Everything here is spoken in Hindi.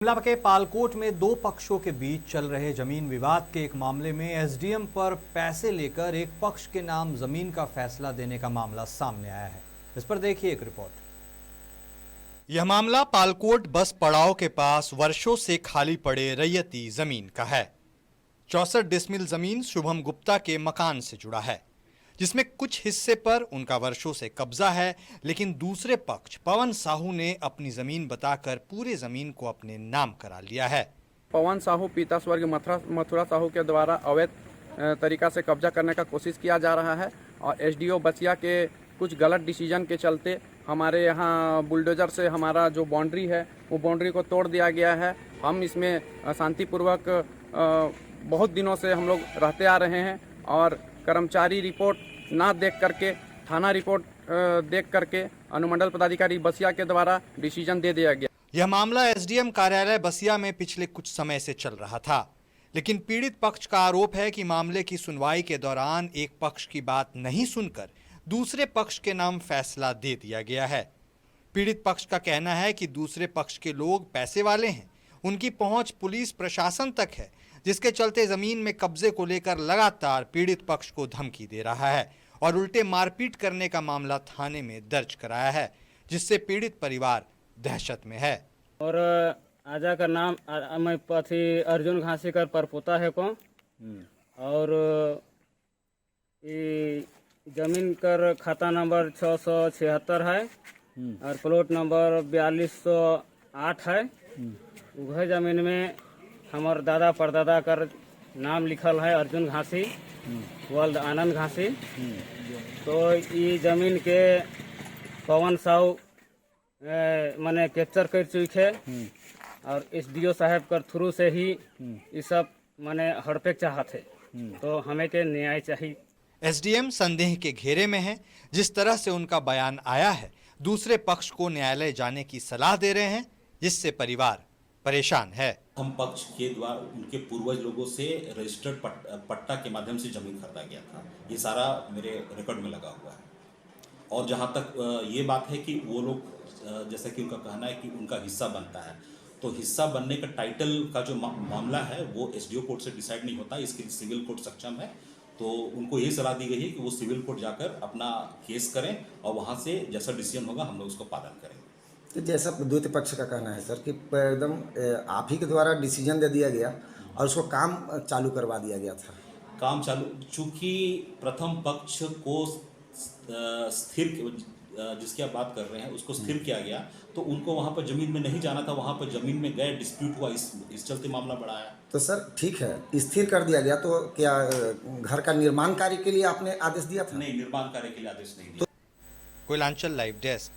शिमला के पालकोट में दो पक्षों के बीच चल रहे जमीन विवाद के एक मामले में एसडीएम पर पैसे लेकर एक पक्ष के नाम जमीन का फैसला देने का मामला सामने आया है। इस पर देखिए एक रिपोर्ट। यह मामला पालकोट बस पड़ाव के पास वर्षों से खाली पड़े रैयती जमीन का है। 64 डिसमिल जमीन शुभम गुप्ता के मकान से जुड़ा है, जिसमें कुछ हिस्से पर उनका वर्षों से कब्जा है, लेकिन दूसरे पक्ष पवन साहू ने अपनी जमीन बताकर पूरे जमीन को अपने नाम करा लिया है। पवन साहू पिता स्वर्गीय मथुरा साहू के द्वारा अवैध तरीका से कब्जा करने का कोशिश किया जा रहा है और एसडीओ बसिया के कुछ गलत डिसीजन के चलते हमारे यहाँ बुलडोजर से हमारा जो बाउंड्री है वो बाउंड्री को तोड़ दिया गया है। हम इसमें शांतिपूर्वक बहुत दिनों से हम लोग रहते आ रहे हैं और कर्मचारी रिपोर्ट ना देख करके, थाना रिपोर्ट देख करके अनुमंडल पदाधिकारी बसिया के द्वारा डिसीजन दे दिया गया। यह मामला एसडीएम कार्यालय बसिया में पिछले कुछ समय से चल रहा था, लेकिन पीड़ित पक्ष का आरोप है कि मामले की सुनवाई के दौरान एक पक्ष की बात नहीं सुनकर दूसरे पक्ष के नाम फैसला दे दिया गया है। पीड़ित पक्ष का कहना है कि दूसरे पक्ष के लोग पैसे वाले हैं, उनकी पहुंच पुलिस प्रशासन तक है, जिसके चलते जमीन में कब्जे को लेकर लगातार पीड़ित पक्ष को धमकी दे रहा है और उल्टे मारपीट करने का मामला थाने में दर्ज कराया है, जिससे पीड़ित परिवार दहशत में है। और आजा का नाम मैं पति अर्जुन घासी कर परपोता है को और ये जमीन कर खाता नंबर 676 है और प्लॉट नंबर 4208 है। वह जमीन में हमार दादा परदादा कर नाम लिखल है अर्जुन घासी वल्द आनंद घासी। तो ये जमीन के पवन साहू मैंने कैप्चर कर चुके है और एसडीओ साहब कर थ्रू से ही ये सब मैंने हड़पे चाहते, तो हमें के न्याय चाहिए। एसडीएम संदेह के घेरे में है। जिस तरह से उनका बयान आया है, दूसरे पक्ष को न्यायालय जाने की सलाह दे रहे हैं, जिससे परिवार परेशान है। हम पक्ष के द्वारा उनके पूर्वज लोगों से रजिस्टर्ड पट्टा के माध्यम से जमीन खरीदा गया था। ये सारा मेरे रिकॉर्ड में लगा हुआ है। और जहाँ तक ये बात है कि वो लोग जैसा कि उनका कहना है कि उनका हिस्सा बनता है, तो हिस्सा बनने का टाइटल का जो मामला है वो एसडीओ कोर्ट से डिसाइड नहीं होता, इसके लिए सिविल कोर्ट सक्षम है। तो उनको यही सलाह दी गई है कि वो सिविल कोर्ट जाकर अपना केस करें और वहाँ से जैसा डिसीजन होगा हम लोग उसको पालन करें। तो जैसा द्वितीय पक्ष का कहना है सर कि एकदम आप ही के द्वारा डिसीजन दे दिया गया और उसको काम चालू करवा दिया गया था। काम चालू, चूँकि प्रथम पक्ष को स्थिर, जिसकी आप बात कर रहे हैं उसको स्थिर किया गया, तो उनको वहाँ पर जमीन में नहीं जाना था, वहाँ पर जमीन में गए, डिस्प्यूट हुआ, इस चलते मामला बढ़ाया। तो सर ठीक है, स्थिर कर दिया गया, तो क्या घर का निर्माण कार्य के लिए आपने आदेश दिया था? नहीं, निर्माण कार्य के लिए आदेश नहीं दिया। Koyalanchal live desk.